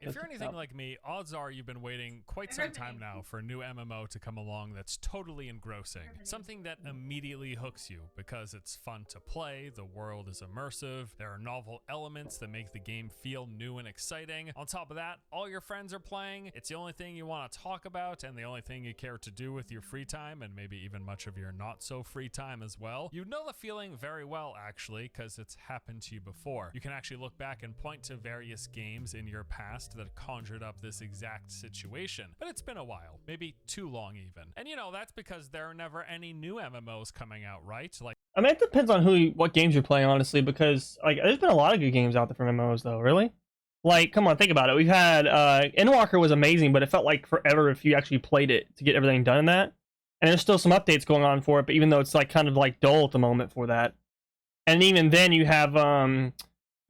If you're anything like me, odds are you've been waiting quite some time now for a new MMO to come along that's totally engrossing. Something that immediately hooks you because it's fun to play, the world is immersive, there are novel elements that make the game feel new and exciting. On top of that, all your friends are playing, it's the only thing you want to talk about and the only thing you care to do with your free time, and maybe even much of your not so free time as well. You know the feeling very well actually, because it's happened to you before. You can actually look back and point to various games in your past that conjured up this exact situation, but it's been a while, maybe too long even. And you know, that's because there are never any new MMOs coming out, right? Like, I mean, it depends on what games you're playing, honestly, because like there's been a lot of good games out there from MMOs though, really. Like, come on, think about it. We've had Endwalker was amazing, but it felt like forever if you actually played it to get everything done in that. And there's still some updates going on for it, but even though it's like kind of like dull at the moment for that. And even then you have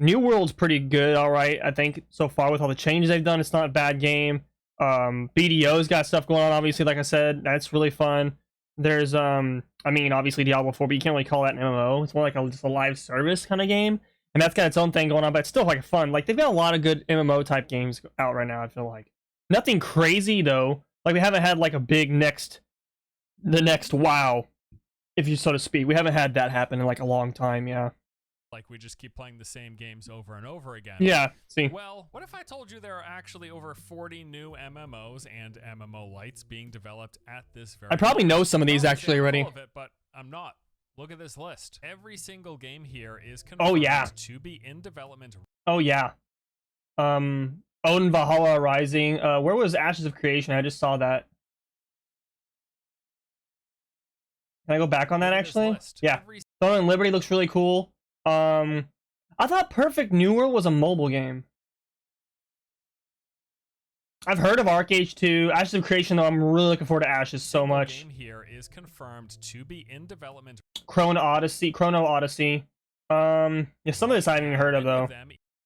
New World's pretty good, all right, I think so far with all the changes they've done. It's not a bad game. BDO's got stuff going on, obviously, like I said, that's really fun. There's I mean, obviously Diablo 4, but you can't really call that an MMO. It's more like just a live service kind of game. And that's got its own thing going on, but it's still like fun. Like, they've got a lot of good MMO type games out right now, I feel like. Nothing crazy though. Like, we haven't had like a big the next WoW, if you so to speak. We haven't had that happen in like a long time, yeah. Like, we just keep playing the same games over and over again. Yeah, see. Well, what if I told you there are actually over 40 new MMOs and MMO lights being developed at this very I probably know some of these actually already. Of it, but I'm not. Look at this list. Every single game here is confirmed to be in development. Oh yeah. Odin Valhalla Rising. Where was Ashes of Creation? I just saw that. Can I go back on that actually? Yeah. Throne and Liberty looks really cool. I thought Perfect New World was a mobile game. I've heard of Arcade 2. Ashes of Creation, though, I'm really looking forward to Ashes so much. The game here is confirmed to be in development. Chrono Odyssey. Yeah, some of this I haven't even heard of, though.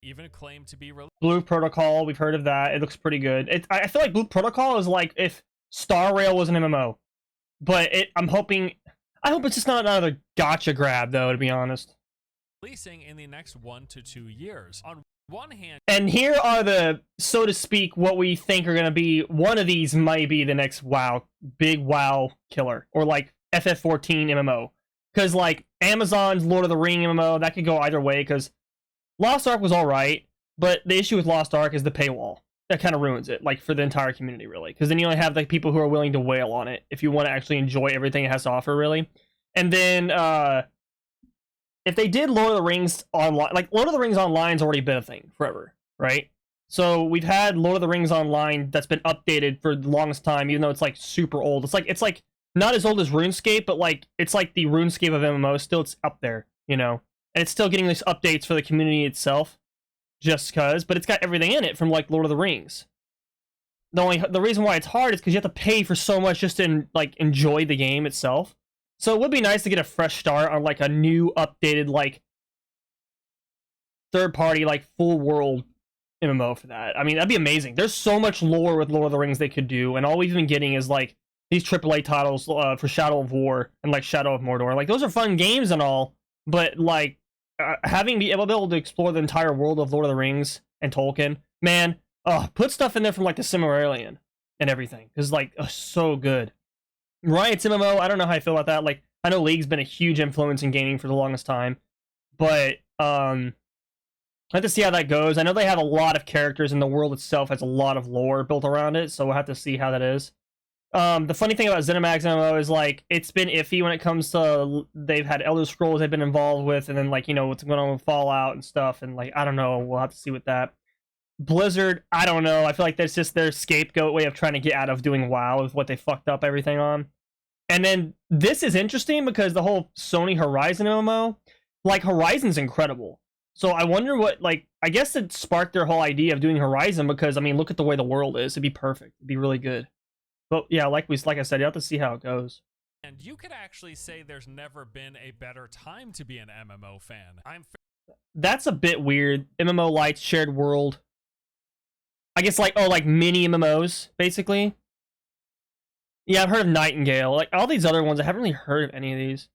Even claim to be Blue Protocol, we've heard of that. It looks pretty good. I feel like Blue Protocol is like if Star Rail was an MMO. But I hope it's just not another gotcha grab, though, to be honest. Releasing in the next 1 to 2 years. On one hand, and here are the, so to speak, what we think are going to be. One of these might be the next WoW, big WoW killer, or like FF14 MMO. Because like Amazon's Lord of the Ring MMO, that could go either way. Because Lost Ark was all right, but the issue with Lost Ark is the paywall. That kind of ruins it, like for the entire community, really. Because then you only have like people who are willing to whale on it if you want to actually enjoy everything it has to offer, really. And then if they did Lord of the Rings Online, like Lord of the Rings Online's already been a thing forever, right? So we've had Lord of the Rings Online that's been updated for the longest time, even though it's like super old. It's like not as old as RuneScape, but like it's like the RuneScape of MMO. Still, it's up there, you know, and it's still getting these updates for the community itself, just cause. But it's got everything in it from like Lord of the Rings. The reason why it's hard is because you have to pay for so much just to like enjoy the game itself. So it would be nice to get a fresh start on like a new updated like third party like full world MMO for that. I mean, that'd be amazing. There's so much lore with Lord of the Rings they could do, and all we've been getting is like these AAA titles for Shadow of War and like Shadow of Mordor. Like those are fun games and all, but like be able to explore the entire world of Lord of the Rings and Tolkien, man, put stuff in there from like the Silmarillion and everything, because like so good. Riot's MMO, I don't know how I feel about that. Like, I know League's been a huge influence in gaming for the longest time, but I have to see how that goes. I know they have a lot of characters, and the world itself has a lot of lore built around it, so we'll have to see how that is. The funny thing about ZeniMax MMO is, like, it's been iffy when it comes to, they've had Elder Scrolls they've been involved with, and then, like, you know, what's going on with Fallout and stuff, and, like, I don't know, we'll have to see with that. Blizzard, I don't know. I feel like that's just their scapegoat way of trying to get out of doing WoW with what they fucked up everything on. And then this is interesting because the whole Sony Horizon MMO, like Horizon's incredible. So I wonder what, like, I guess it sparked their whole idea of doing Horizon because, I mean, look at the way the world is. It'd be perfect. It'd be really good. But yeah, like I said, you have to see how it goes. And you could actually say there's never been a better time to be an MMO fan. That's a bit weird. MMO lights, shared world. I guess like mini MMOs basically. Yeah, I've heard of Nightingale. Like all these other ones, I haven't really heard of any of these.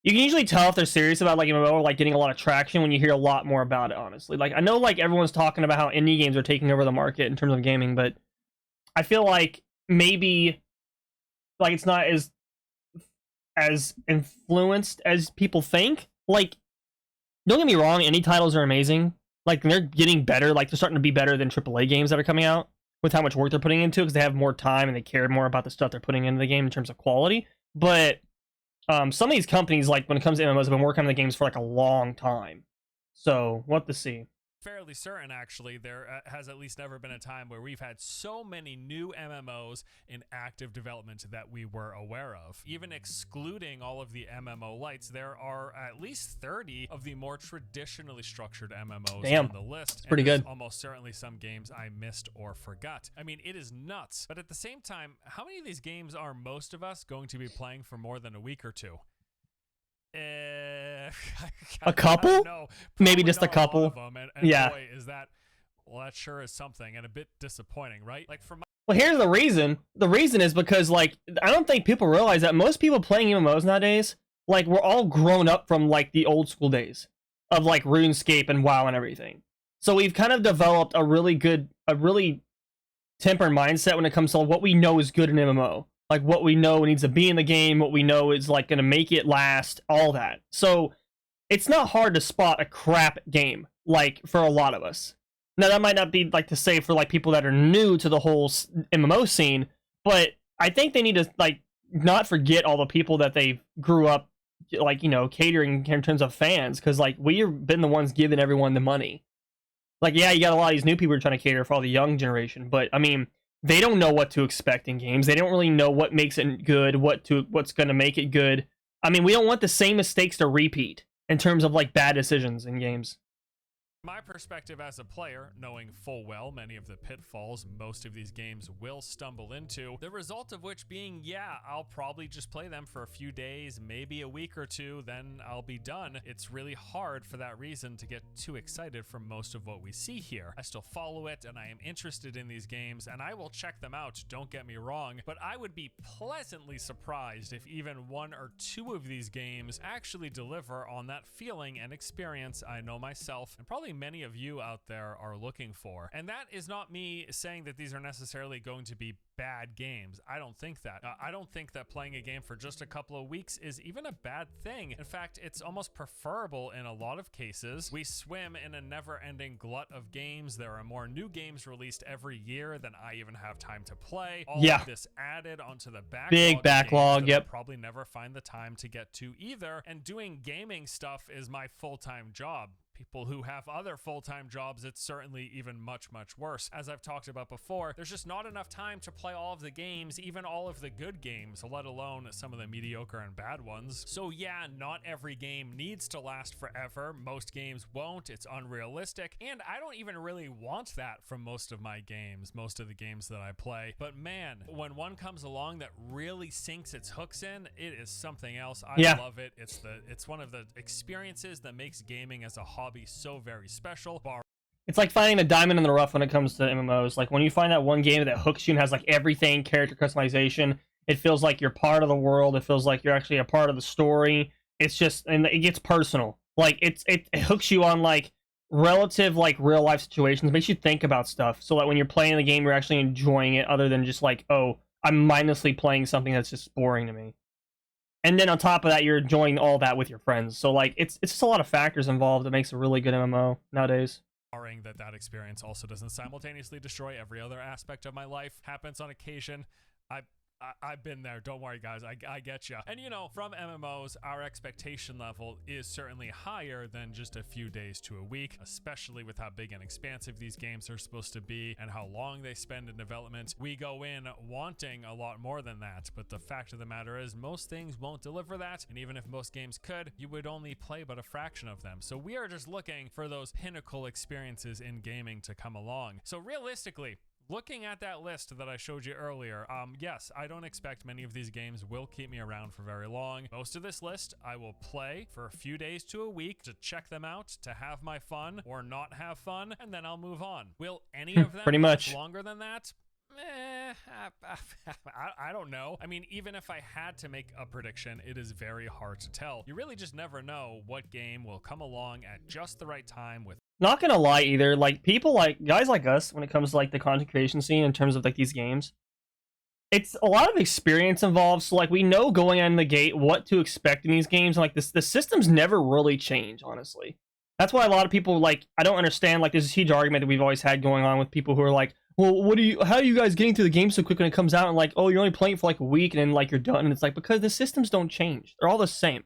You can usually tell if they're serious about like MMO or like getting a lot of traction when you hear a lot more about it, honestly. Like I know like everyone's talking about how indie games are taking over the market in terms of gaming, but I feel like maybe like it's not as influenced as people think. Like, don't get me wrong, indie titles are amazing. Like they're getting better, like they're starting to be better than AAA games that are coming out with how much work they're putting into it because they have more time and they care more about the stuff they're putting into the game in terms of quality. But some of these companies, like when it comes to MMOs, have been working on the games for like a long time. So we'll have to see. Fairly certain, actually, there has at least never been a time where we've had so many new MMOs in active development that we were aware of. Even excluding all of the MMO lights, there are at least 30 of the more traditionally structured MMOs on the list. Pretty good. Almost certainly some games I missed or forgot. I mean, it is nuts. But at the same time, how many of these games are most of us going to be playing for more than a week or two? A couple? Maybe just a couple. Of them, and yeah. Boy, is that, well, that sure is something and a bit disappointing, right? Like for my well, here's the reason. The reason is because like I don't think people realize that most people playing MMOs nowadays, like we're all grown up from like the old school days of like RuneScape and WoW and everything. So we've kind of developed a really tempered mindset when it comes to what we know is good in MMO. Like what we know needs to be in the game, what we know is like going to make it last, all that. So it's not hard to spot a crap game, like for a lot of us. Now that might not be like to say for like people that are new to the whole MMO scene, but I think they need to like not forget all the people that they grew up like, you know, catering in terms of fans, because like we've been the ones giving everyone the money. Like, yeah, you got a lot of these new people who are trying to cater for all the young generation, but I mean, they don't know what to expect in games. They don't really know what makes it good, what's going to make it good. I mean, we don't want the same mistakes to repeat in terms of like bad decisions in games. My perspective as a player, knowing full well many of the pitfalls most of these games will stumble into, the result of which being, yeah, I'll probably just play them for a few days, maybe a week or two, then I'll be done. It's really hard for that reason to get too excited for most of what we see here. I still follow it and I am interested in these games and I will check them out, don't get me wrong, but I would be pleasantly surprised if even one or two of these games actually deliver on that feeling and experience I know myself and probably many of you out there are looking for. And that is not me saying that these are necessarily going to be bad games. I don't think that. I don't think that playing a game for just a couple of weeks is even a bad thing. In fact, it's almost preferable in a lot of cases. We swim in a never-ending glut of games. There are more new games released every year than I even have time to play. All of this added onto the backlog. Big backlog, yep. I'll probably never find the time to get to either. And doing gaming stuff is my full-time job. People who have other full-time jobs, it's certainly even much, much worse. As I've talked about before, there's just not enough time to play all of the games, even all of the good games, let alone some of the mediocre and bad ones. So yeah, not every game needs to last forever. Most games won't. It's unrealistic. And I don't even really want that from most of my games, most of the games that I play. But man, when one comes along that really sinks its hooks in, it is something else. I love it. It's one of the experiences that makes gaming as a hobby so very special. It's like finding a diamond in the rough when it comes to MMOs. Like when you find that one game that hooks you and has like everything, character customization, it feels like you're part of the world. It feels like you're actually a part of the story. It's just, and it gets personal. Like it hooks you on like relative like real life situations, makes you think about stuff. So that when you're playing the game, you're actually enjoying it other than just like, oh, I'm mindlessly playing something that's just boring to me. And then on top of that, you're enjoying all that with your friends. So like, it's just a lot of factors involved that makes a really good MMO nowadays. Barring that experience also doesn't simultaneously destroy every other aspect of my life. Happens on occasion. I've been there. Don't worry, guys. I get you. And you know, from MMOs, our expectation level is certainly higher than just a few days to a week, especially with how big and expansive these games are supposed to be and how long they spend in development. We go in wanting a lot more than that, but the fact of the matter is most things won't deliver that, and even if most games could, you would only play but a fraction of them. So we are just looking for those pinnacle experiences in gaming to come along. So realistically, looking at that list that I showed you earlier, yes, I don't expect many of these games will keep me around for very long. Most of this list I will play for a few days to a week to check them out, to have my fun or not have fun, and then I'll move on. Will any of them pretty much last longer than that? I don't know. I mean, even if I had to make a prediction, it is very hard to tell. You really just never know what game will come along at just the right time with. Not gonna lie either, like people like guys like us when it comes to like the content creation scene in terms of like these games, it's a lot of experience involved. So like we know going on the gate what to expect in these games, and like the systems never really change, honestly. That's why a lot of people, like, I don't understand, like, there's this huge argument that we've always had going on with people who are like, well, how are you guys getting through the game so quick when it comes out? And like, oh, you're only playing it for like a week and then like you're done. And it's like, because the systems don't change. They're all the same.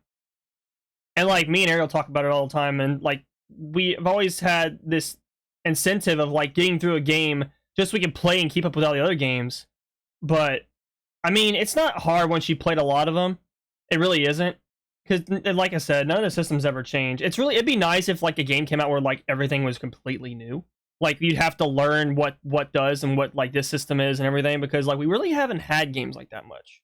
And like me and Ariel talk about it all the time. And like, we've always had this incentive of like getting through a game just so we can play and keep up with all the other games. But I mean, it's not hard once you played a lot of them. It really isn't. Because, like I said, none of the systems ever change. It'd be nice if, like, a game came out where, like, everything was completely new. Like, you'd have to learn what does and what, like, this system is and everything, because, like, we really haven't had games like that much.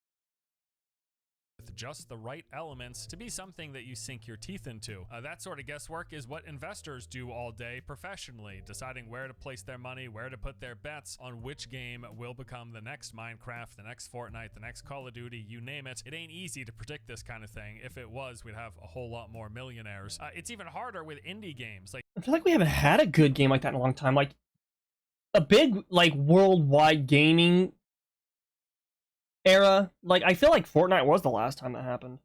With just the right elements to be something that you sink your teeth into. That sort of guesswork is what investors do all day professionally, deciding where to place their money, where to put their bets on which game will become the next Minecraft, the next Fortnite, the next Call of Duty, you name it. It ain't easy to predict this kind of thing. If it was, we'd have a whole lot more millionaires. It's even harder with indie games. Like, I feel like we haven't had a good game like that in a long time. Like, a big, like, worldwide gaming era, like I feel like Fortnite was the last time that happened.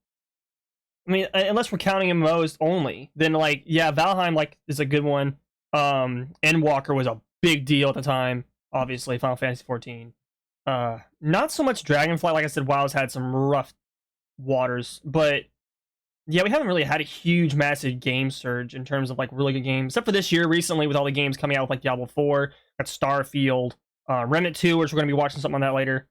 I mean, unless we're counting MMOs only, then like yeah, Valheim like is a good one. Endwalker was a big deal at the time. Obviously, Final Fantasy 14. Not so much Dragonflight. Like I said, WoW's had some rough waters, but yeah, we haven't really had a huge, massive game surge in terms of like really good games, except for this year recently with all the games coming out with like Diablo 4, got Starfield, Remnant 2, which we're gonna be watching something on that later.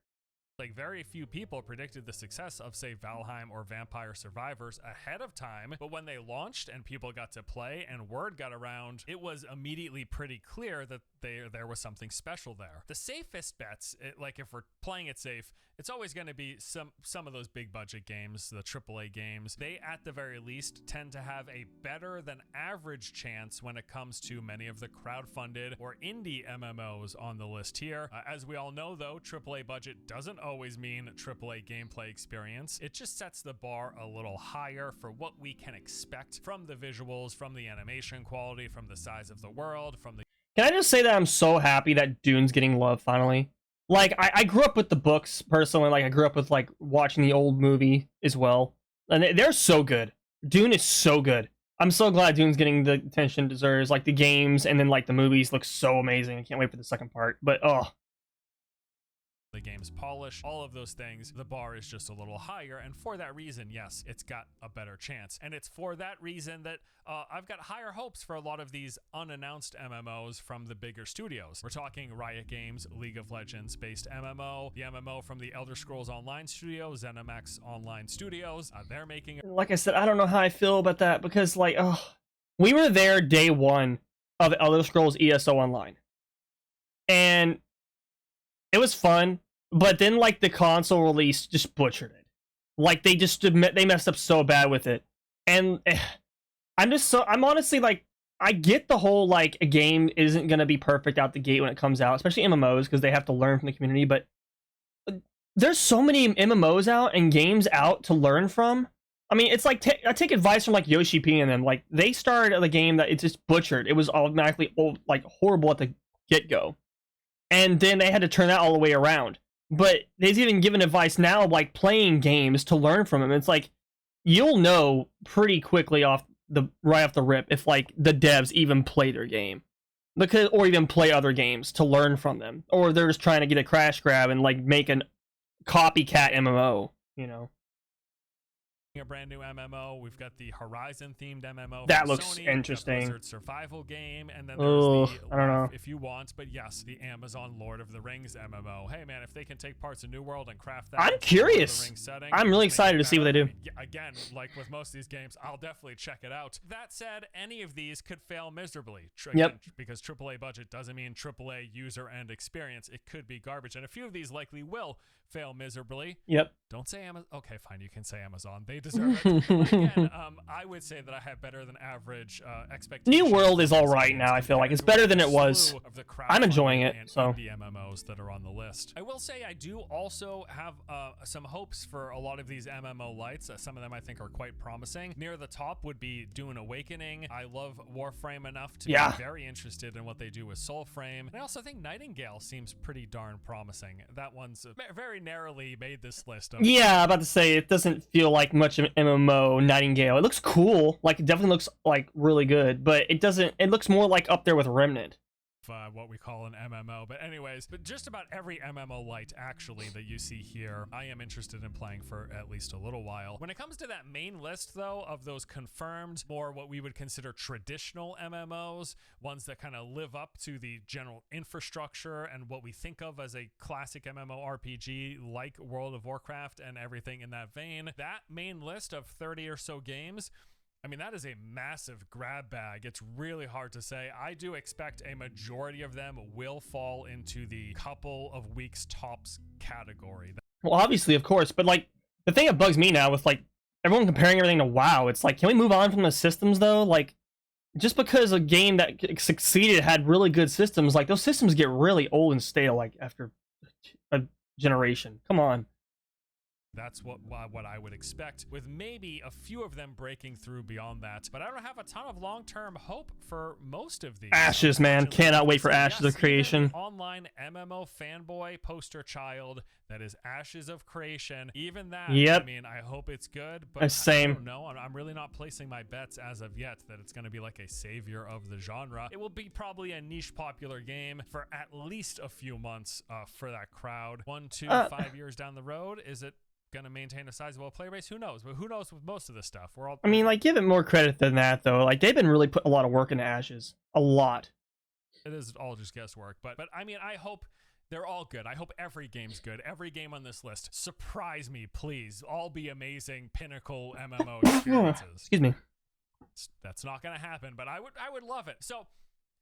Like, very few people predicted the success of, say, Valheim or Vampire Survivors ahead of time, but when they launched and people got to play and word got around, it was immediately pretty clear that there was something special there. The safest bets, like if we're playing it safe, it's always going to be some of those big budget games, the AAA games. They, at the very least, tend to have a better than average chance when it comes to many of the crowdfunded or indie MMOs on the list here. As we all know, though, AAA budget doesn't always mean AAA gameplay experience. It just sets the bar a little higher for what we can expect from the visuals, from the animation quality, from the size of the world, from the... Can I just say that I'm so happy that Dune's getting love finally? Like, I grew up with the books, personally. Like, I grew up with, like, watching the old movie as well. And they're so good. Dune is so good. I'm so glad Dune's getting the attention it deserves. Like, the games and then, like, the movies look so amazing. I can't wait for the second part. But, oh... the game's polish, all of those things, the bar is just a little higher, and for that reason, yes, it's got a better chance. And it's for that reason that I've got higher hopes for a lot of these unannounced MMOs from the bigger studios. We're talking Riot Games, League of Legends based MMO, the MMO from the Elder Scrolls Online studio, ZeniMax Online Studios. They're making... Like I said, I don't know how I feel about that, because, like, we were there day one of Elder Scrolls ESO Online. And it was fun. But then, like, the console release just butchered it. Like, they messed up so bad with it. And I'm honestly, like, I get the whole, like, a game isn't going to be perfect out the gate when it comes out, especially MMOs, because they have to learn from the community, but there's so many MMOs out and games out to learn from. I mean, it's like, I take advice from, like, Yoshi P and them. Like, they started the game that it's just butchered. It was automatically, like, horrible at the get-go. And then they had to turn that all the way around. But they've even given advice now of, like, playing games to learn from them. It's like, you'll know pretty quickly right off the rip if, like, the devs even play their game. Or even play other games to learn from them. Or they're just trying to get a crash grab and, like, make a copycat MMO, you know? A brand new MMO. We've got the Horizon themed MMO. That looks Sony, interesting. Blizzard survival game, and then there's I don't know. if you want, but yes, the Amazon Lord of the Rings MMO. Hey man, if they can take parts of New World and craft that, I'm curious. Setting, I'm really excited to see what they do. Again, like with most of these games, I'll definitely check it out. That said, any of these could fail miserably. Yep. Because AAA budget doesn't mean AAA user and experience. It could be garbage, and a few of these likely will fail miserably. Yep. Don't say Amazon. Okay, fine, you can say Amazon. They deserve it. But again, I would say that I have better than average expectations. New World is all right now. I feel like it's better than it was. I'm enjoying it. So the MMOs that are on the list. I will say I do also have some hopes for a lot of these MMO lights. Some of them I think are quite promising. Near the top would be Dune Awakening. I love Warframe enough to be very interested in what they do with Soulframe. And I also think Nightingale seems pretty darn promising. That one's very narrowly made this list. Yeah, I'm about to say it doesn't feel like much of an MMO. Nightingale. It looks cool. Like it definitely looks like really good, but it doesn't. It looks more like up there with Remnant. What we call an MMO. But anyways, but just about every MMO light actually that you see here, I am interested in playing for at least a little while. When it comes to that main list though, of those confirmed, more what we would consider traditional MMOs, ones that kind of live up to the general infrastructure and what we think of as a classic MMORPG like World of Warcraft and everything in that vein, that main list of 30 or so games, I mean, that is a massive grab bag. It's really hard to say. I do expect a majority of them will fall into the couple of weeks tops category. Well, obviously, of course, but like the thing that bugs me now with like everyone comparing everything to WoW, it's like, can we move on from the systems though? Like, just because a game that succeeded had really good systems, like those systems get really old and stale like after a generation. Come on. That's what I would expect, with maybe a few of them breaking through beyond that. But I don't have a ton of long-term hope for most of these. Ashes, man. Cannot wait for Ashes of Creation. Online MMO fanboy poster child that is Ashes of Creation. Even that, yep. I mean, I hope it's good, but same. I don't know. I'm really not placing my bets as of yet that it's going to be like a savior of the genre. It will be probably a niche popular game for at least a few months for that crowd. 1, 2, 5 years down the road, is it gonna maintain a sizable player base? Who knows? But who knows with most of this stuff? We're all, I mean, like, give it more credit than that though. Like, they've been really putting a lot of work into Ashes. A lot. It is all just guesswork, but I mean, I hope they're all good. I hope every game's good. Every game on this list, surprise me, please. All be amazing pinnacle MMO experiences. Excuse me. That's not gonna happen, but I would love it. So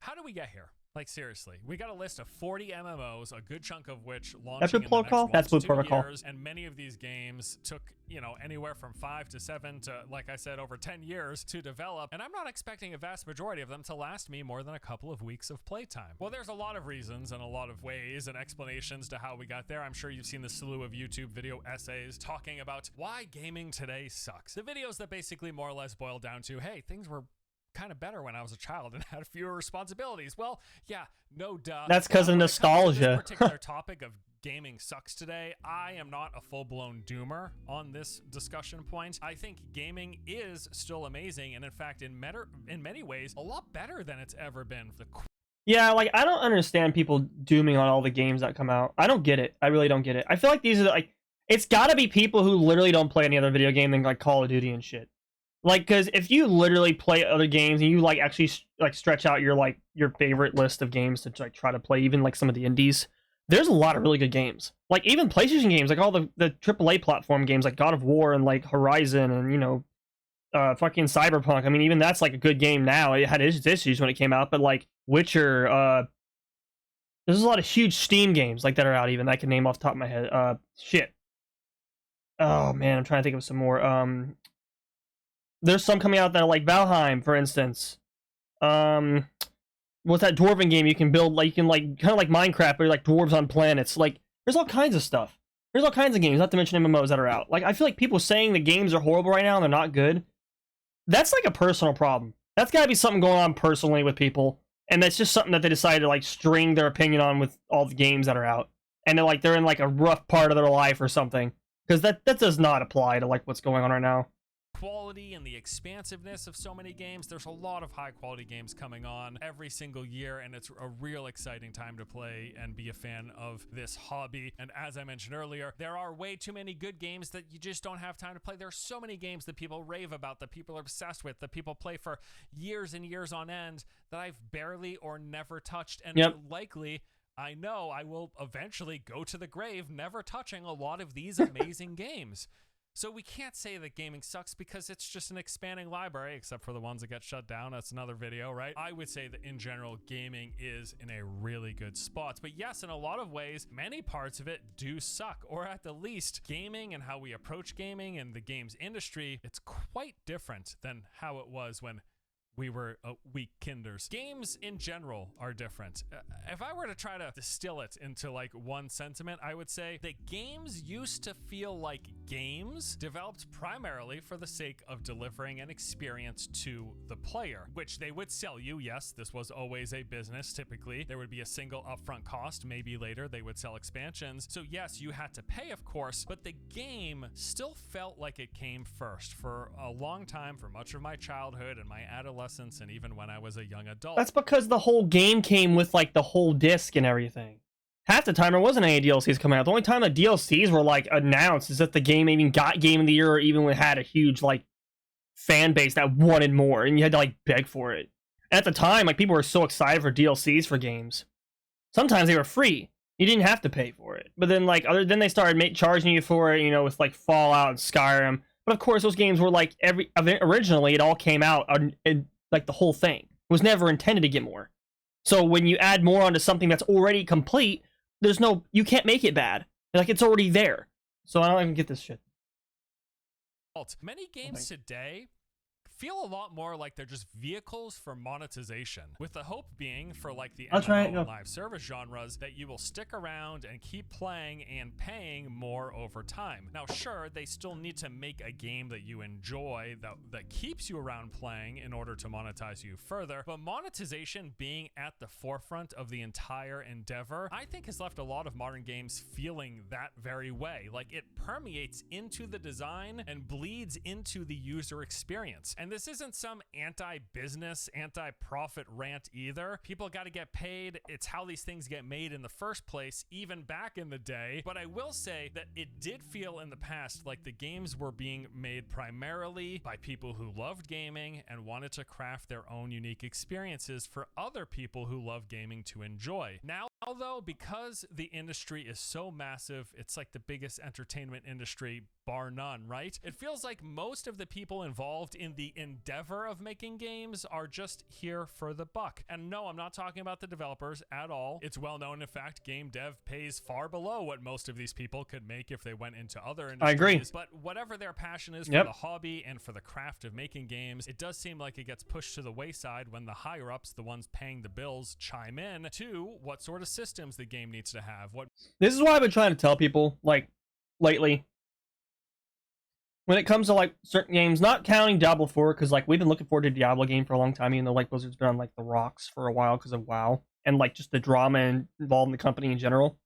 how do we get here? Like, seriously, we got a list of 40 MMOs, a good chunk of which launching in the next 1 to 2 years, and many of these games took, you know, anywhere from 5 to 7 to, like I said, over 10 years to develop, and I'm not expecting a vast majority of them to last me more than a couple of weeks of playtime. Well, there's a lot of reasons and a lot of ways and explanations to how we got there. I'm sure you've seen the slew of YouTube video essays talking about why gaming today sucks. The videos that basically more or less boil down to, hey, things were kind of better when I was a child and had fewer responsibilities. Well, yeah, no duh. That's because of nostalgia. This particular topic of gaming sucks today, I am not a full-blown doomer on this discussion point. I think gaming is still amazing, and in fact, in many ways, a lot better than it's ever been. Yeah, like, I don't understand people dooming on all the games that come out. I don't get it. I really don't get it. I feel like these are like, it's got to be people who literally don't play any other video game than like Call of Duty and shit. Like, because if you literally play other games and you like actually like stretch out your like your favorite list of games to like try to play even like some of the indies, there's a lot of really good games. Like even PlayStation games, like all the AAA platform games like God of War and like Horizon and, you know, fucking Cyberpunk. I mean, even that's like a good game now. It had its issues when it came out, but like Witcher, there's a lot of huge Steam games like that are out even that I can name off the top of my head. Shit. Oh man, I'm trying to think of some more. There's some coming out that are like Valheim, for instance. What's that dwarven game you can build, like, you can, like, kind of like Minecraft, but you're like dwarves on planets. Like, there's all kinds of stuff. There's all kinds of games, not to mention MMOs that are out. Like, I feel like people saying the games are horrible right now and they're not good, that's like a personal problem. That's gotta be something going on personally with people, and that's just something that they decided to, like, string their opinion on with all the games that are out. And they're in, like, a rough part of their life or something. Because that does not apply to, like, what's going on right now. Quality and the expansiveness of so many games. There's a lot of high quality games coming on every single year, and it's a real exciting time to play and be a fan of this hobby. And as I mentioned earlier, there are way too many good games that you just don't have time to play. There's so many games that people rave about, that people are obsessed with, that people play for years and years on end, that I've barely or never touched, and likely I know I will eventually go to the grave never touching a lot of these amazing games. So we can't say that gaming sucks because it's just an expanding library, except for the ones that get shut down. That's another video, right? I would say that in general, gaming is in a really good spot. But yes, in a lot of ways, many parts of it do suck, or at the least, gaming and how we approach gaming and the games industry, it's quite different than how it was when we were weak kinders. Games in general are different. If I were to try to distill it into like one sentiment, I would say that games used to feel like games developed primarily for the sake of delivering an experience to the player, which they would sell you. Yes, this was always a business. Typically, there would be a single upfront cost. Maybe later they would sell expansions. So yes, you had to pay, of course, but the game still felt like it came first for a long time, for much of my childhood and my adolescence, and even when I was a young adult. That's because the whole game came with like the whole disc and everything. Half the time there wasn't any DLCs coming out. The only time the DLCs were like announced is that the game even got Game of the Year, or even had a huge like fan base that wanted more, and you had to like beg for it. At the time, like people were so excited for DLCs for games. Sometimes they were free. You didn't have to pay for it. But then then they started charging you for it, you know, with like Fallout and Skyrim. But of course, those games were like originally it all came out like the whole thing. It was never intended to get more. So when you add more onto something that's already complete, you can't make it bad. Like it's already there. So I don't even get this shit. Many games today feel a lot more like they're just vehicles for monetization, with the hope being for like the MMO and live service genres that you will stick around and keep playing and paying more over time. Now sure, they still need to make a game that you enjoy, that keeps you around playing in order to monetize you further, but monetization being at the forefront of the entire endeavor, I think has left a lot of modern games feeling that very way. Like it permeates into the design and bleeds into the user experience. And this isn't some anti-business, anti-profit rant either. People got to get paid. It's how these things get made in the first place, even back in the day. But I will say that it did feel in the past like the games were being made primarily by people who loved gaming and wanted to craft their own unique experiences for other people who love gaming to enjoy. Now, though, because the industry is so massive, it's like the biggest entertainment industry bar none, right? It feels like most of the people involved in the endeavor of making games are just here for the buck. And no, I'm not talking about the developers at all. It's well known, in fact, game dev pays far below what most of these people could make if they went into other industries. I agree. But whatever their passion is for the hobby and for the craft of making games, it does seem like it gets pushed to the wayside when the higher-ups, the ones paying the bills, chime in to what sort of systems the game needs to have. This is why I've been trying to tell people, like, lately, when it comes to like certain games, not counting Diablo 4, because like we've been looking forward to a Diablo game for a long time, even though like Blizzard's been on like the rocks for a while because of WoW and like just the drama involved in the company in general.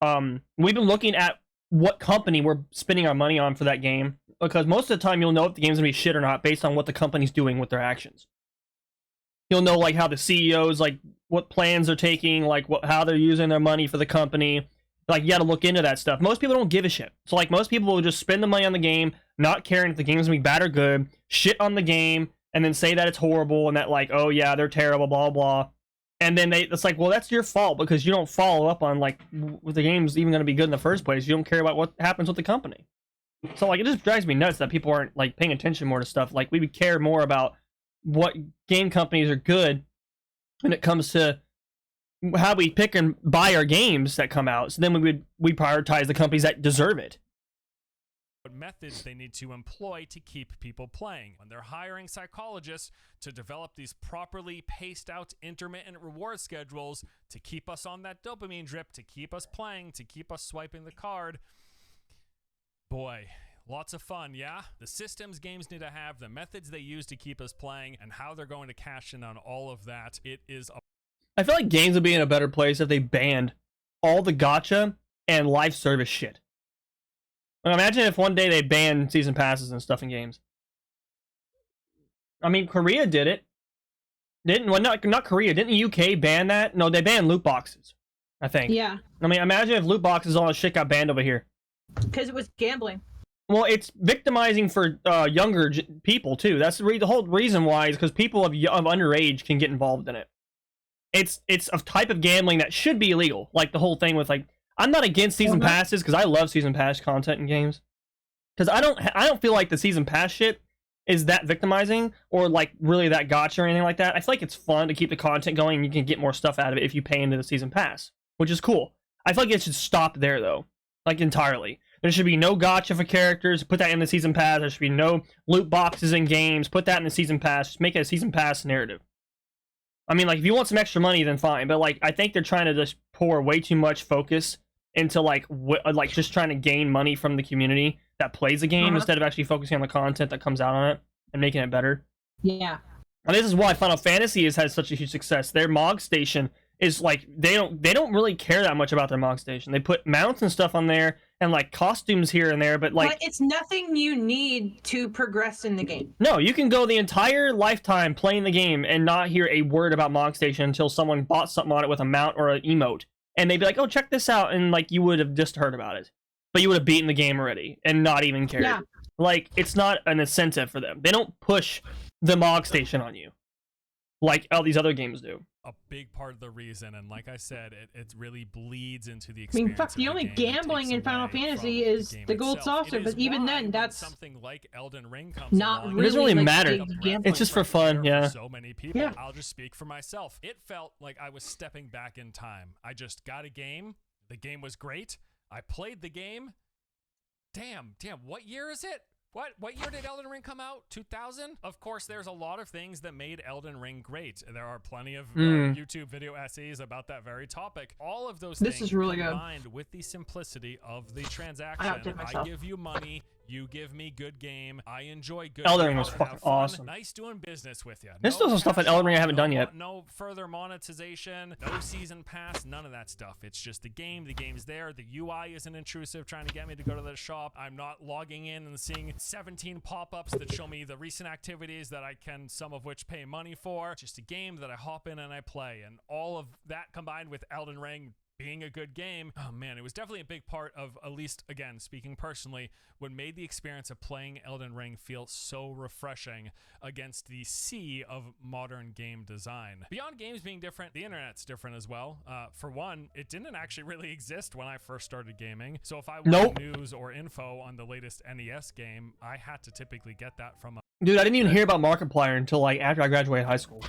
We've been looking at what company we're spending our money on for that game, because most of the time you'll know if the game's gonna be shit or not based on what the company's doing with their actions. You'll know like how the CEOs, like what plans they're taking, like how they're using their money for the company. Like, you gotta look into that stuff. Most people don't give a shit. So, like, most people will just spend the money on the game, not caring if the game's gonna be bad or good, shit on the game, and then say that it's horrible and that, like, oh, yeah, they're terrible, blah, blah. And then it's like, well, that's your fault because you don't follow up on, like, if the game's even gonna be good in the first place. You don't care about what happens with the company. So, like, it just drives me nuts that people aren't, like, paying attention more to stuff. Like, we would care more about what game companies are good when it comes to how we pick and buy our games that come out. So then we prioritize the companies that deserve it. What methods they need to employ to keep people playing. When they're hiring psychologists to develop these properly paced out intermittent reward schedules to keep us on that dopamine drip, to keep us playing, to keep us swiping the card. Boy, lots of fun, yeah? The systems games need to have, the methods they use to keep us playing, and how they're going to cash in on all of that. It is a I feel like games would be in a better place if they banned all the gacha and live service shit. Like, imagine if one day they banned season passes and stuff in games. I mean, Korea did it. Not Korea. Didn't the UK ban that? No, they banned loot boxes, I think. Yeah. I mean, imagine if loot boxes, all that shit got banned over here. Because it was gambling. Well, it's victimizing for younger people, too. That's the whole reason why, is because people of underage can get involved in it. It's a type of gambling that should be illegal. Like the whole thing with like, I'm not against season passes because I love season pass content in games. Because I don't feel like the season pass shit is that victimizing or like really that gotcha or anything like that. I feel like it's fun to keep the content going and you can get more stuff out of it if you pay into the season pass, which is cool. I feel like it should stop there though, like entirely. There should be no gotcha for characters. Put that in the season pass. There should be no loot boxes in games. Put that in the season pass. Just make it a season pass narrative. I mean, like, if you want some extra money, then fine. But, like, I think they're trying to just pour way too much focus into, like, just trying to gain money from the community that plays the game instead of actually focusing on the content that comes out on it and making it better. Yeah. And this is why Final Fantasy has had such a huge success. Their Mog Station is, like, they don't really care that much about their Mog Station. They put mounts and stuff on there and, like, costumes here and there, but, like... But it's nothing you need to progress in the game. No, you can go the entire lifetime playing the game and not hear a word about Mog Station until someone bought something on it with a mount or an emote. And they'd be like, oh, check this out, and, like, you would have just heard about it. But you would have beaten the game already and not even cared. Yeah. Like, it's not an incentive for them. They don't push the Mog Station on you like all these other games do. A big part of the reason, and like I said, it really bleeds into the I experience. mean, fuck, the only gambling in Final Fantasy is the gold saucer, but even then, that's something like Elden Ring comes not along. really, it doesn't really like, matter. gambling. It's just for fun, yeah. So many people. Yeah. I'll just speak for myself. It felt like I was stepping back in time. I just got a game. The game was great. I played the game. Damn, what year is it? What year did Elden Ring come out? 2000? Of course, there's a lot of things that made Elden Ring great. There are plenty of YouTube video essays about that very topic. All of those things is really good. combined with the simplicity of the transaction. I give you money. You give me good game. I enjoy good Elden Ring game. was Have fucking fun. awesome. Nice doing business with you. There's still some stuff in Elden Ring I haven't done yet. No further monetization, no season pass, none of that stuff. It's just the game. The game's there. The UI isn't intrusive trying to get me to go to the shop. I'm not logging in and seeing 17 pop-ups that show me the recent activities that I can, some of which pay money for. It's just a game that I hop in and I play. And all of that combined with Elden Ring being a good game, oh man, it was definitely a big part of, at least again speaking personally, what made the experience of playing Elden Ring feel so refreshing against the sea of modern game design. Beyond games being different, the internet's different as well. For one, it didn't actually really exist when I first started gaming, so if I wanted news or info on the latest NES game, I had to typically get that from Dude, I didn't even hear about Markiplier until like after I graduated high school.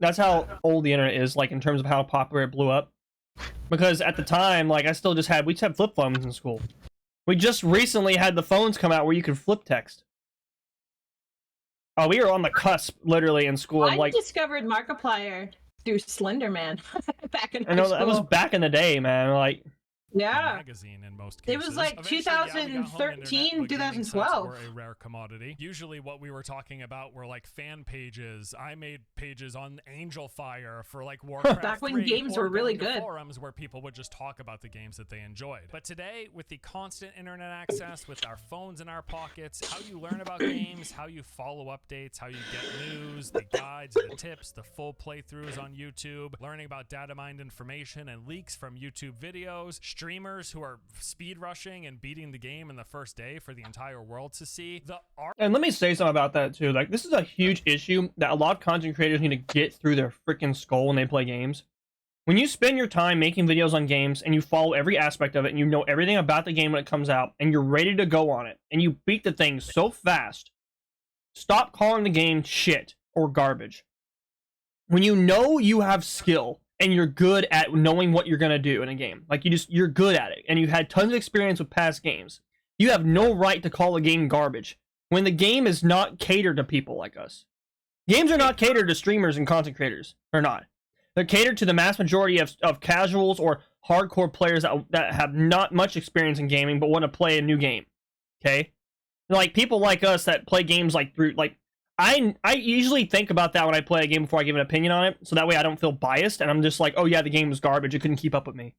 That's how old the internet is, like in terms of how popular it blew up. Because at the time, like, we just had flip phones in school. We just recently had the phones come out where you could flip text. Oh, we were on the cusp, literally, in school. I Like, discovered Markiplier through Slender Man back in high I know school. that was back in the day, man. Like, yeah. magazine in most cases. It was like Eventually, 2013, we got home internet, but gaming sites 2012. were a rare commodity. Usually what we were talking about were like fan pages. I made pages on Angel Fire for like Warcraft Back when 3, games or were really going to good. forums where people would just talk about the games that they enjoyed. But today, with the constant internet access, with our phones in our pockets, how you learn about games, how you follow updates, how you get news, the guides, the tips, the full playthroughs on YouTube, learning about data mined information and leaks from YouTube videos, streamers who are speed rushing and beating the game in the first day for the entire world to see. and let me say something about that too. Like, this is a huge issue that a lot of content creators need to get through their freaking skull when they play games. When you spend your time making videos on games and you follow every aspect of it and you know everything about the game when it comes out and you're ready to go on it and you beat the thing so fast, stop calling the game shit or garbage. When you know you have skill and you're good at knowing what you're gonna do in a game, like you're good at it and you've had tons of experience with past games, you have no right to call a game garbage when the game is not catered to people like us. Games are not catered to streamers and content creators. They're not. They're catered to the mass majority of casuals or hardcore players that have not much experience in gaming but want to play a new game. Okay? Like people like us that play games like through like I usually think about that when I play a game before I give an opinion on it, so that way I don't feel biased and I'm just like, oh yeah, the game was garbage, it couldn't keep up with me.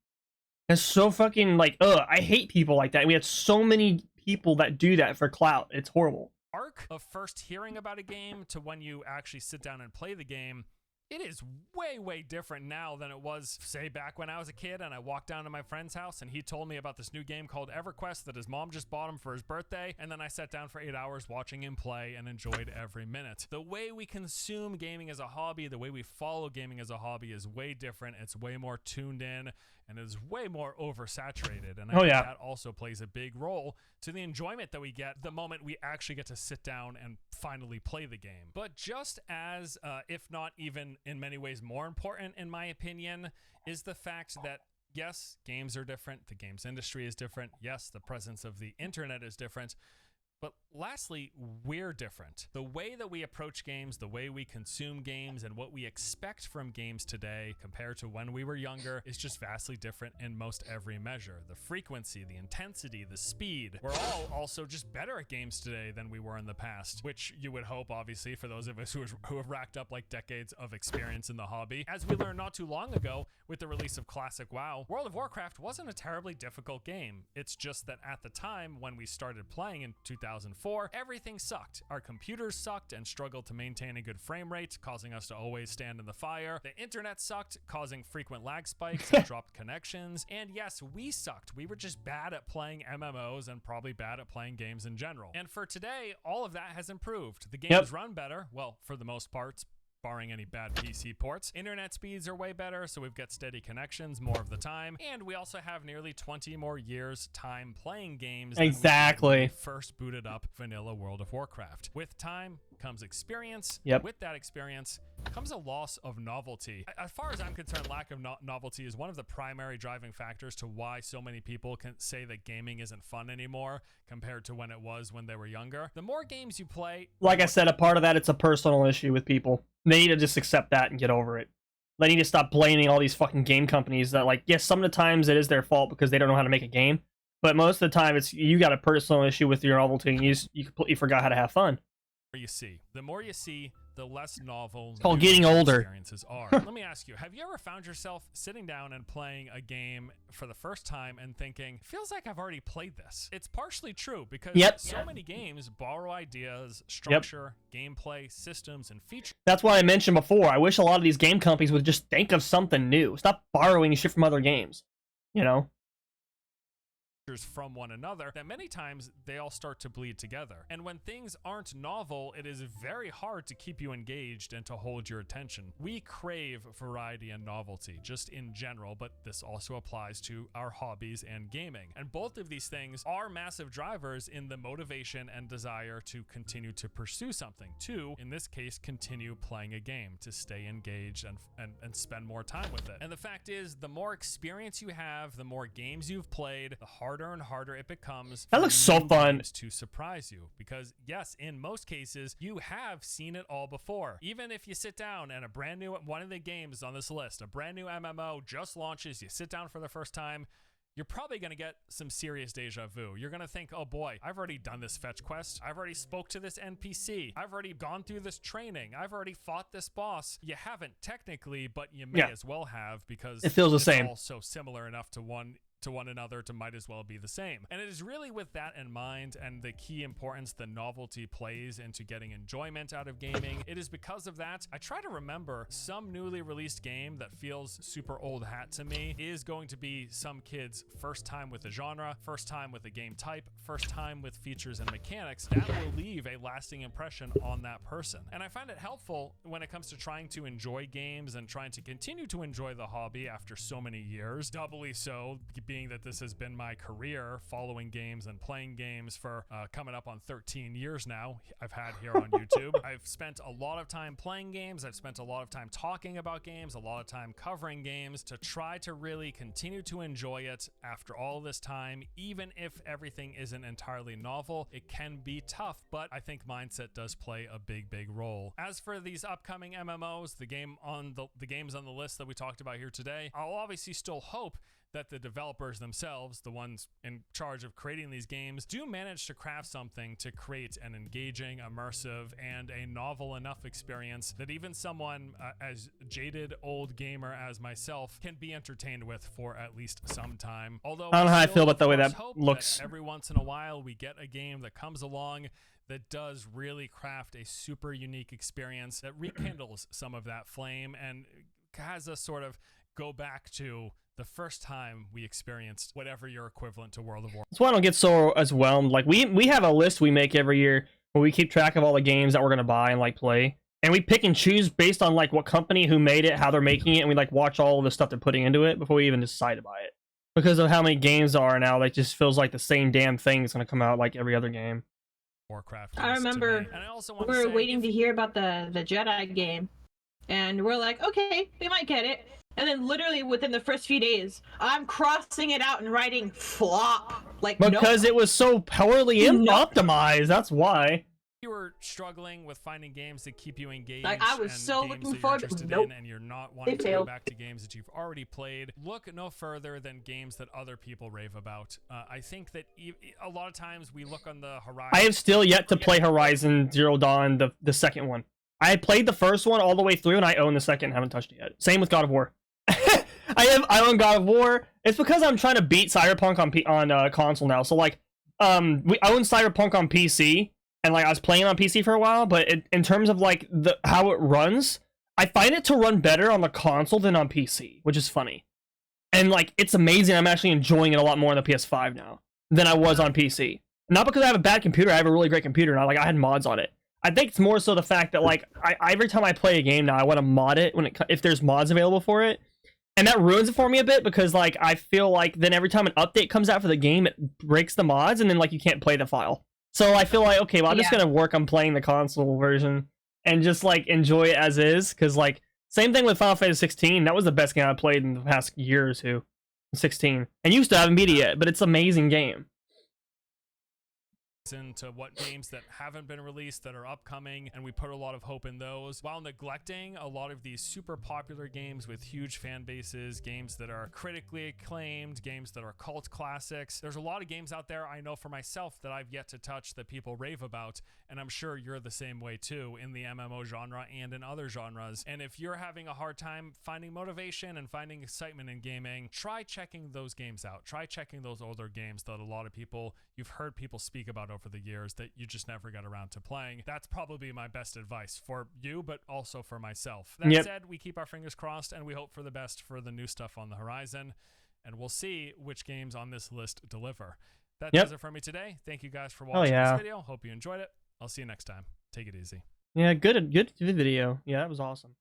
It's so fucking like, I hate people like that. And we have so many people that do that for clout. It's horrible. Arc of first hearing about a game to when you actually sit down and play the game, it is way different now than it was, say, back when I was a kid and I walked down to my friend's house and he told me about this new game called EverQuest that his mom just bought him for his birthday, and then I sat down for 8 hours watching him play and enjoyed every minute. The way we consume gaming as a hobby, the way we follow gaming as a hobby is way different. It's way more tuned in. and it is way more oversaturated. And I Oh, think yeah. that also plays a big role to the enjoyment that we get the moment we actually get to sit down and finally play the game. But just as, if not even in many ways more important, in my opinion, is the fact that yes, games are different. The games industry is different. Yes, the presence of the internet is different. But lastly, we're different. The way that we approach games, the way we consume games, and what we expect from games today compared to when we were younger is just vastly different in most every measure. The frequency, the intensity, the speed. We're all also just better at games today than we were in the past, which you would hope, obviously, for those of us who have racked up like decades of experience in the hobby. As we learned not too long ago with the release of Classic WoW, World of Warcraft wasn't a terribly difficult game. It's just that at the time when we started playing in 2004, everything sucked. Our computers sucked and struggled to maintain a good frame rate, causing us to always stand in the fire. The internet sucked, causing frequent lag spikes and dropped connections. And yes, we sucked. We were just bad at playing MMOs and probably bad at playing games in general. And for today, all of that has improved. The games run better, well, for the most part, barring any bad PC ports. Internet speeds are way better, so we've got steady connections more of the time, and we also have nearly 20 more years time playing games than when we first booted up vanilla World of Warcraft. With time comes experience. With that experience comes a loss of novelty. As far as I'm concerned, lack of novelty is one of the primary driving factors to why so many people can say that gaming isn't fun anymore compared to when it was when they were younger. The more games you play, like I said, a part of that, it's a personal issue with people. They need to just accept that and get over it. They need to stop blaming all these fucking game companies that, like, yes, some of the times it is their fault because they don't know how to make a game, but most of the time it's you got a personal issue with your novelty and you completely forgot how to have fun. The more you see, the less novel it's called getting older. Experiences are. Let me ask you, have you ever found yourself sitting down and playing a game for the first time and thinking, feels like I've already played this? It's partially true because so many games borrow ideas, structure, gameplay, systems, and features. That's what I mentioned before. I wish a lot of these game companies would just think of something new. Stop borrowing shit from other games, you know? From one another, that many times they all start to bleed together. And when things aren't novel, it is very hard to keep you engaged and to hold your attention. We crave variety and novelty, just in general, but this also applies to our hobbies and gaming. And both of these things are massive drivers in the motivation and desire to continue to pursue something, to, in this case, continue playing a game, to stay engaged and spend more time with it. And the fact is, the more experience you have, the more games you've played, the harder and harder it becomes. That looks so fun to surprise you, because yes, in most cases you have seen it all before. Even if you sit down and a brand new one of the games on this list, a brand new MMO just launches, you sit down for the first time, you're probably going to get some serious deja vu. You're going to think, oh boy, I've already done this fetch quest. I've already spoke to this NPC. I've already gone through this training. I've already fought this boss. You haven't technically, but you may as well have, because it feels the same. All so similar enough to one another to might as well be the same. And it is really with that in mind and the key importance the novelty plays into getting enjoyment out of gaming. It is because of that I try to remember some newly released game that feels super old hat to me is going to be some kid's first time with a genre, first time with a game type, first time with features and mechanics that will leave a lasting impression on that person. And I find it helpful when it comes to trying to enjoy games and trying to continue to enjoy the hobby after so many years, doubly so being that this has been my career, following games and playing games for coming up on 13 years now I've had here on YouTube. I've spent a lot of time playing games. I've spent a lot of time talking about games, a lot of time covering games to try to really continue to enjoy it after all this time. Even if everything isn't entirely novel, it can be tough, but I think mindset does play a big role. As for these upcoming MMOs, the games on the list that we talked about here today, I'll obviously still hope that the developers themselves, the ones in charge of creating these games, do manage to craft something to create an engaging, immersive, and a novel enough experience that even someone as jaded old gamer as myself can be entertained with for at least some time. Although I don't know how I feel about the way that looks. Every once in a while we get a game that comes along that does really craft a super unique experience that rekindles some of that flame and has us sort of go back to the first time we experienced whatever your equivalent to World of Warcraft. That's why I don't get so overwhelmed. Like we have a list we make every year where we keep track of all the games that we're gonna buy and like play. and we pick and choose based on like what company, who made it, how they're making it, and we like watch all of the stuff they're putting into it before we even decide to buy it. Because of how many games there are now, like just feels like the same damn thing is gonna come out like every other game. Warcraft. I remember we were waiting to hear about the Jedi game, and we're like, okay, we might get it. And then literally within the first few days, I'm crossing it out and writing flop. Like, because it was so poorly optimized. That's why. You were struggling with finding games that keep you engaged. Like, I was so looking forward to it, and you're not wanting to go back to games that you've already played. Look no further than games that other people rave about. I think that a lot of times we look on the horizon. I have still yet to play Horizon Zero Dawn, the second one. I played the first one all the way through, and I own the second and haven't touched it yet. Same with God of War. I own God of War. It's because I'm trying to beat Cyberpunk on console now. So like, I own Cyberpunk on PC, and like I was playing on PC for a while. But in terms of like how it runs, I find it to run better on the console than on PC, which is funny. And like, it's amazing. I'm actually enjoying it a lot more on the PS5 now than I was on PC. Not because I have a bad computer. I have a really great computer, and I had mods on it. I think it's more so the fact that like every time I play a game now, I want to mod it if there's mods available for it. And that ruins it for me a bit, because like I feel like then every time an update comes out for the game, it breaks the mods, and then like you can't play the file. So I feel like, okay, well, I'm just gonna work on playing the console version and just like enjoy it as is, because like same thing with Final Fantasy 16. That was the best game I played in the past year or two. 16, and you still haven't beat it yet, but it's an amazing game. Into what games that haven't been released that are upcoming, and we put a lot of hope in those while neglecting a lot of these super popular games with huge fan bases, games that are critically acclaimed, games that are cult classics. There's a lot of games out there I know for myself that I've yet to touch that people rave about, and I'm sure you're the same way too in the MMO genre and in other genres. And if you're having a hard time finding motivation and finding excitement in gaming, try checking those games out. Try checking those older games that a lot of people, you've heard people speak about over the years that you just never got around to playing. That's probably my best advice for you, but also for myself. That said, we keep our fingers crossed, and we hope for the best for the new stuff on the horizon, and we'll see which games on this list deliver. That does it for me today. Thank you guys for watching this video. Hope you enjoyed it. I'll see you next time. Take it easy. Yeah, good video. Yeah, that was awesome.